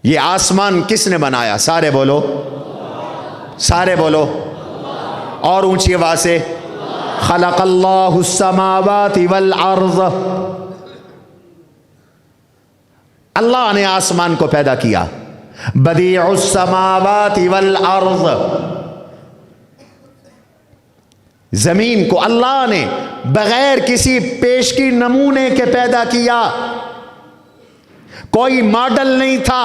یہ آسمان کس نے بنایا؟ سارے بولو، سارے بولو اور اونچی آواز سے، خلق اللہ السماوات والارض، اللہ نے آسمان کو پیدا کیا، بدیع السماوات والارض، زمین کو اللہ نے بغیر کسی پیشگی نمونے کے پیدا کیا، کوئی ماڈل نہیں تھا،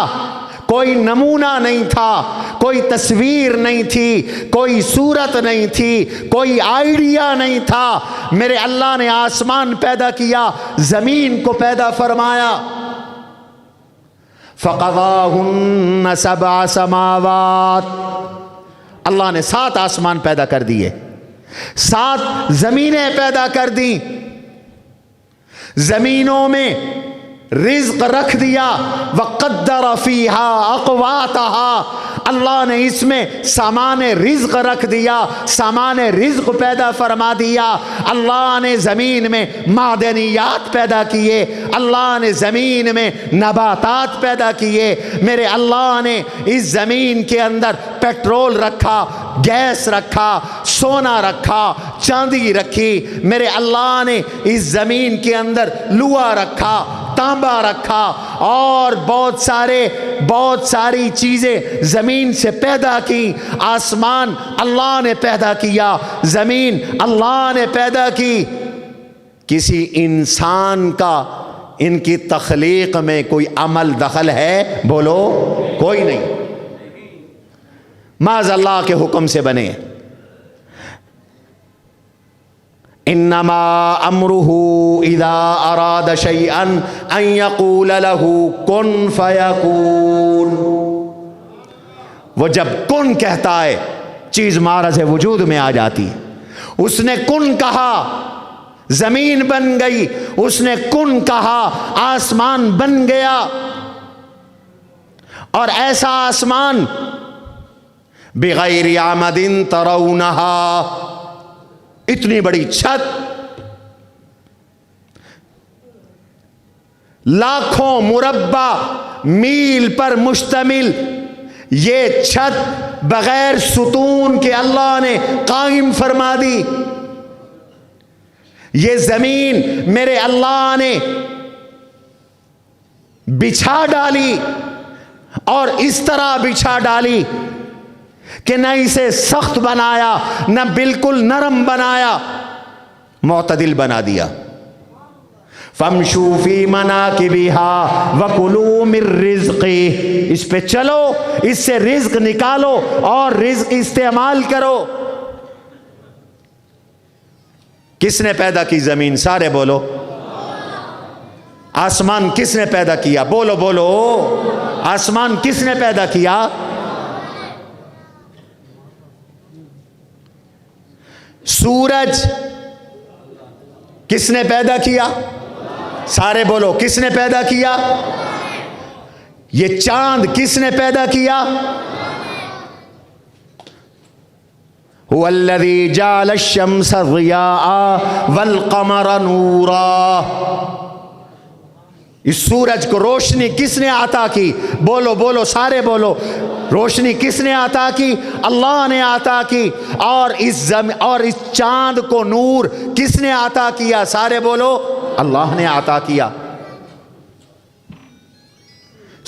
کوئی نمونہ نہیں تھا، کوئی تصویر نہیں تھی، کوئی صورت نہیں تھی، کوئی آئیڈیا نہیں تھا، میرے اللہ نے آسمان پیدا کیا، زمین کو پیدا فرمایا، فَقَضَاهُنَّ سَبْعَ سَمَاوَاتٍ، اللہ نے 7 آسمان پیدا کر دیے، 7 زمینیں پیدا کر دیں، زمینوں میں رزق رکھ دیا، وَقَدَّرَ فِيهَا أَقْوَاتَهَا، اللہ نے اس میں سامان رزق رکھ دیا، سامان رزق پیدا فرما دیا، اللہ نے زمین میں معدنیات پیدا کیے، اللہ نے زمین میں نباتات پیدا کیے، میرے اللہ نے اس زمین کے اندر پیٹرول رکھا، گیس رکھا، سونا رکھا، چاندی رکھی، میرے اللہ نے اس زمین کے اندر لوہا رکھا، تانبا رکھا، اور بہت ساری چیزیں زمین سے پیدا کی، آسمان اللہ نے پیدا کیا، زمین اللہ نے پیدا کی، کسی انسان کا ان کی تخلیق میں کوئی عمل دخل ہے؟ بولو، کوئی نہیں، معاذ اللہ کے حکم سے بنے۔ انما امرہ اذا اراد شیئا ان یقول له کن فیکون، وہ جب کن کہتا ہے چیز معرض وجود میں آ جاتی ہے، اس نے کن کہا زمین بن گئی، اس نے کن کہا آسمان بن گیا، اور ایسا آسمان بغیر عمد ترونہا، اتنی بڑی چھت، لاکھوں مربع میل پر مشتمل یہ چھت بغیر ستون کے اللہ نے قائم فرما دی، یہ زمین میرے اللہ نے بچھا ڈالی، اور اس طرح بچھا ڈالی کہ نہ اسے سخت بنایا نہ بالکل نرم بنایا، معتدل بنا دیا۔ فَامْشُوا فِي مَنَاكِبِهَا وَكُلُوا مِن رِّزْقِهِ، اس پہ چلو، اس سے رزق نکالو اور رزق استعمال کرو۔ کس نے پیدا کی زمین؟ سارے بولو۔ آسمان کس نے پیدا کیا؟ بولو بولو، آسمان کس نے پیدا کیا؟ سورج کس نے پیدا کیا؟ سارے بولو، کس نے پیدا کیا؟ یہ چاند کس نے پیدا کیا؟ هو الذی جعل الشمس ضیاء والقمر نورا، اس سورج کو روشنی کس نے عطا کی؟ بولو بولو، سارے بولو، روشنی کس نے عطا کی؟ اللہ نے عطا کی، اور اس چاند کو نور کس نے عطا کیا؟ سارے بولو، اللہ نے عطا کیا۔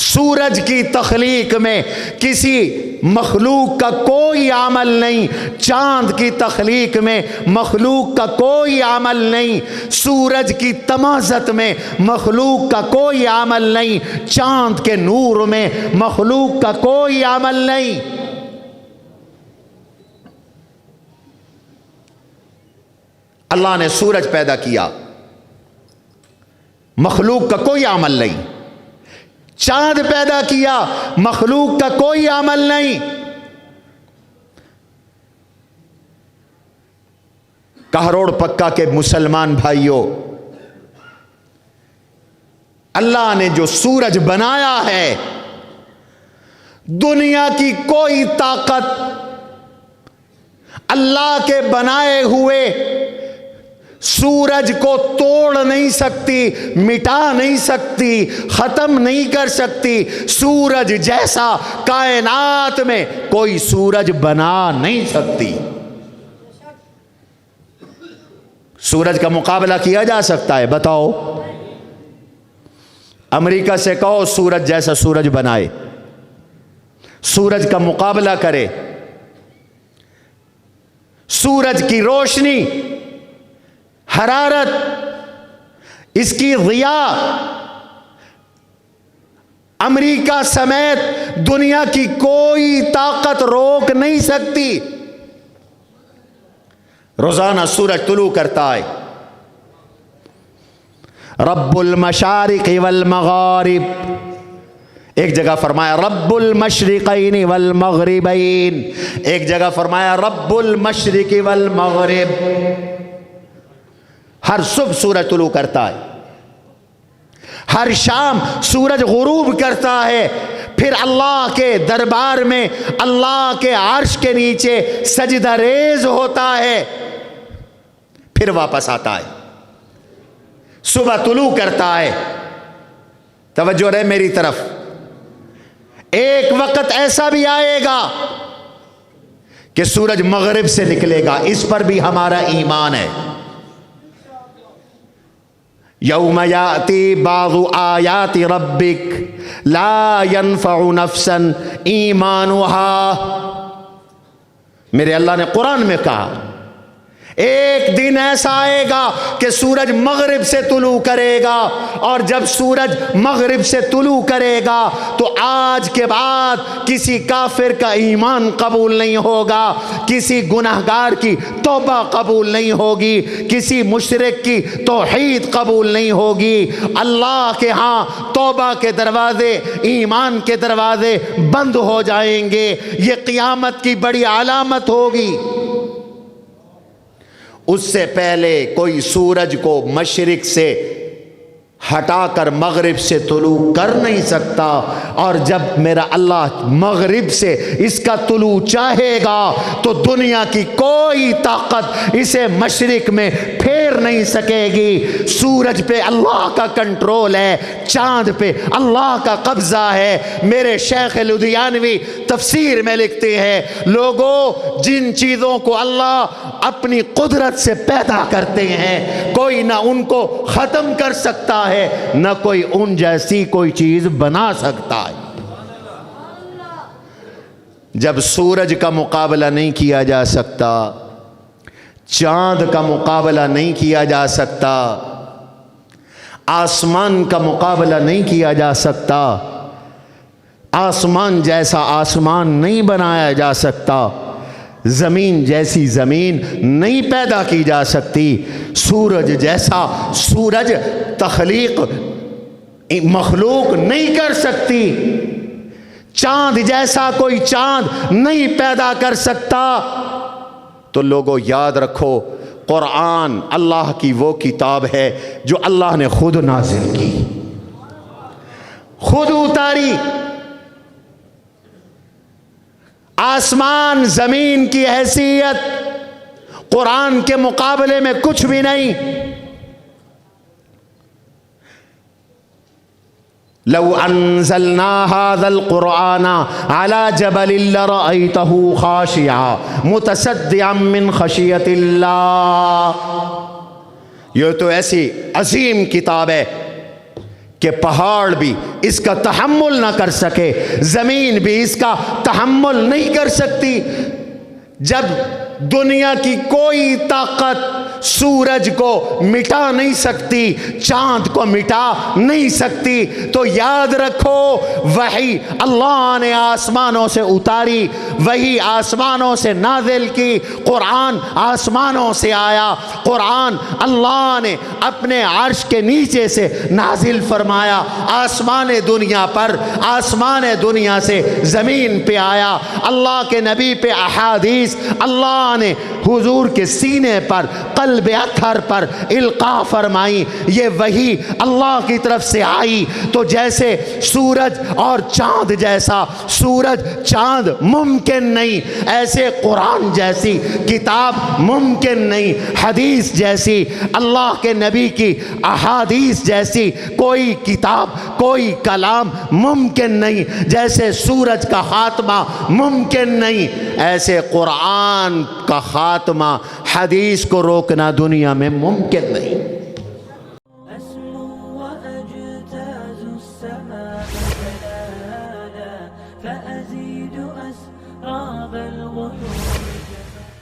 سورج کی تخلیق میں کسی مخلوق کا کوئی عمل نہیں، چاند کی تخلیق میں مخلوق کا کوئی عمل نہیں، سورج کی تمازت میں مخلوق کا کوئی عمل نہیں، چاند کے نور میں مخلوق کا کوئی عمل نہیں۔ اللہ نے سورج پیدا کیا، مخلوق کا کوئی عمل نہیں، چاند پیدا کیا، مخلوق کا کوئی عمل نہیں۔ کہروڑ پکا کے مسلمان بھائیوں، اللہ نے جو سورج بنایا ہے، دنیا کی کوئی طاقت اللہ کے بنائے ہوئے سورج کو توڑ نہیں سکتی، مٹا نہیں سکتی، ختم نہیں کر سکتی۔ سورج جیسا کائنات میں کوئی سورج بنا نہیں سکتی۔ سورج کا مقابلہ کیا جا سکتا ہے؟ بتاؤ۔ امریکہ سے کہو سورج جیسا سورج بنائے، سورج کا مقابلہ کرے۔ سورج کی روشنی، حرارت، اس کی ضیاء امریکہ سمیت دنیا کی کوئی طاقت روک نہیں سکتی۔ روزانہ سورج طلوع کرتا ہے۔ رب المشارق والمغارب، ایک جگہ فرمایا رب المشرقین والمغربین، ایک جگہ فرمایا رب المشرق والمغرب۔ ہر صبح سورج طلوع کرتا ہے، ہر شام سورج غروب کرتا ہے، پھر اللہ کے دربار میں اللہ کے عرش کے نیچے سجدہ ریز ہوتا ہے، پھر واپس آتا ہے۔ صبح طلوع کرتا ہے۔ توجہ رہے میری طرف، ایک وقت ایسا بھی آئے گا کہ سورج مغرب سے نکلے گا، اس پر بھی ہمارا ایمان ہے۔ یوم یاتی بعض آیات ربک لا ينفع نفسا ایمانها، میرے اللہ نے قرآن میں کہا ایک دن ایسا آئے گا کہ سورج مغرب سے طلوع کرے گا، اور جب سورج مغرب سے طلوع کرے گا تو آج کے بعد کسی کافر کا ایمان قبول نہیں ہوگا، کسی گناہگار کی توبہ قبول نہیں ہوگی، کسی مشرک کی توحید قبول نہیں ہوگی۔ اللہ کے ہاں توبہ کے دروازے، ایمان کے دروازے بند ہو جائیں گے۔ یہ قیامت کی بڑی علامت ہوگی۔ اس سے پہلے کوئی سورج کو مشرق سے ہٹا کر مغرب سے طلوع کر نہیں سکتا، اور جب میرا اللہ مغرب سے اس کا طلوع چاہے گا تو دنیا کی کوئی طاقت اسے مشرق میں پھیر نہیں سکے گی۔ سورج پہ اللہ کا کنٹرول ہے، چاند پہ اللہ کا قبضہ ہے۔ میرے شیخ لدھیانوی تفسیر میں لکھتے ہیں، لوگوں جن چیزوں کو اللہ اپنی قدرت سے پیدا کرتے ہیں کوئی نہ ان کو ختم کر سکتا ہے، نہ کوئی ان جیسی کوئی چیز بنا سکتا ہے۔ جب سورج کا مقابلہ نہیں کیا جا سکتا، چاند کا مقابلہ نہیں کیا جا سکتا، آسمان کا مقابلہ نہیں کیا جا سکتا، آسمان جیسا آسمان نہیں بنایا جا سکتا، زمین جیسی زمین نہیں پیدا کی جا سکتی، سورج جیسا سورج تخلیق مخلوق نہیں کر سکتی، چاند جیسا کوئی چاند نہیں پیدا کر سکتا۔ تو لوگوں یاد رکھو، قرآن اللہ کی وہ کتاب ہے جو اللہ نے خود نازل کی، خود اتاری۔ آسمان زمین کی حیثیت قرآن کے مقابلے میں کچھ بھی نہیں۔ لو انزلنا هذا القرآن على جبل لرأيته خاشعا متصدعا من خشية الله، یہ تو ایسی عظیم کتاب ہے کہ پہاڑ بھی اس کا تحمل نہ کر سکے، زمین بھی اس کا تحمل نہیں کر سکتی۔ جب دنیا کی کوئی طاقت سورج کو مٹا نہیں سکتی، چاند کو مٹا نہیں سکتی، تو یاد رکھو وحی اللہ نے آسمانوں سے اتاری، وہی آسمانوں سے نازل کی، قرآن آسمانوں سے آیا، قرآن اللہ نے اپنے عرش کے نیچے سے نازل فرمایا، آسمان دنیا پر، آسمان دنیا سے زمین پہ آیا، اللہ کے نبی پہ احادیث اللہ نے حضور کے سینے پر، قلب اطہر پر القاء فرمائی، یہ وحی اللہ کی طرف سے آئی۔ تو جیسے سورج اور چاند جیسا، سورج چاند ممکن ممکن نہیں، ایسے قرآن جیسی کتاب ممکن نہیں، حدیث جیسی، اللہ کے نبی کی احادیث جیسی کوئی کتاب کوئی کلام ممکن نہیں، جیسے سورج کا خاتمہ ممکن نہیں، ایسے قرآن کا خاتمہ حدیث کو روکنا دنیا میں ممکن نہیں۔ أسمو وأجتاز السماء جلالا فأزيد أسماء